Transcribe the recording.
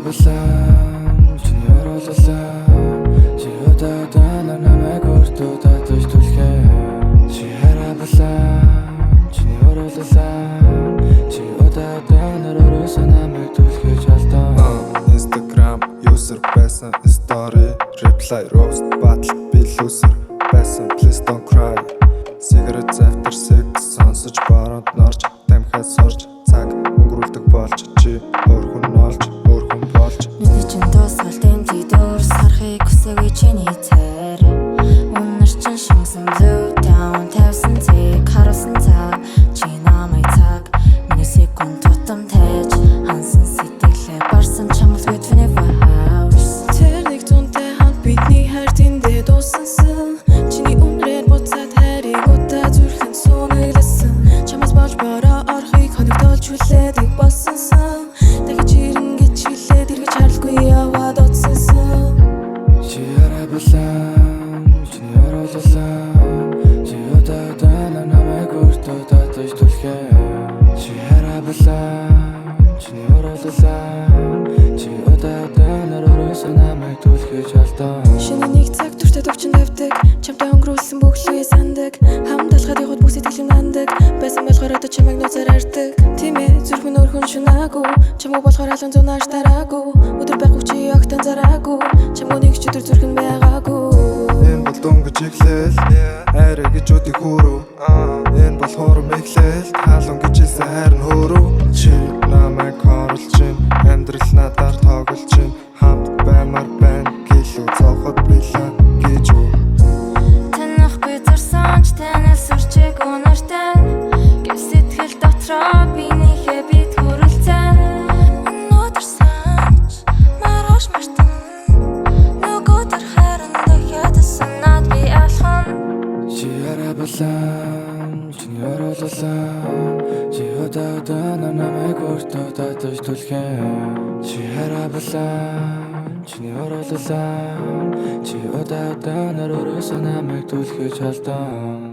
харабалсан чиний оруулсан чи удаа намайг өөртөө татаж түлхээ чи харабалсан чиний оруулсан чи удаа наруусан намайг түлхэж алдсан Instagram user байсан story reply roast battle би loser байсан please don't cry cigarettes after sex сонсож баруун норж тамхиас сурж цаг өнгөрүүлдэг болж чи өөр хүн олж өөр хүн болж Миний чин дуусгал тэмцээ дөрс харахыг хүсэгүй чиний цайр Үнэр чин шангасан blue down тавьсан цэг харуулсан цаг чи намайг цаг миний секунд тутам тээж хансан сэтгэлээ барсан чамд with 24 hours Тэр нэг тунтай хамт бидний хайр тэндээ дууссан чиний үнрээр буцаад хайрыг удаа зүрхэн суунагласан чамаас болж бороо орохыг хоногдолж хүлээдэг болсон дахиж ирэн гэж хэлээд эргэж харалгүй яваад утсан чи харабалсан чиний оруулсан чи удаа намайг өөртөө татаж түлхээ чи харабалсан чиний оруулсан чи удаа наруусан намайг түлхэж алдсан Шинэ нэг цаг туртаа төвчин тавьдаг чамтай өнгөрүүлсэн бүх лүе сандаг хамт алхаад явахад бүх сэтгэл нандаг байсан болохоор одоо чамайг нууцаар ардаг тийм ээ зүрх минь өөр хүн шунаагүй чамайг болохоор алан зунааш тараагүй өдөр байхгүй чи огтон зараагүй чамайг нэг ч өдөр зүрх нь байгаагүй энэ бол дөнгөж иглэл хайраа гэж үдик хүрүү энэ бол хором эхлэл хаалан гэж хэлсэн хайр нь хөөрөө чи намайг хорлж чинь амьдрал надаар тоглож чинь хамт баймар байна гэлүү цохот билээ гэж үү Танахгүй зарсан ч танил сурчиг үнэртэй гэв сэтгэл дотроо бинийхээ бит хүрэлцэн өнөөдөр санаж маргааш мартан нөгөө төр харандах ядсан над би алхан чи харабалсан чиний оруулсан чи удаа намайг өөртөө татаж түлхээ чи харабалсан чиний оруулсан чи удаа наруусан намайг түлхэж алдсан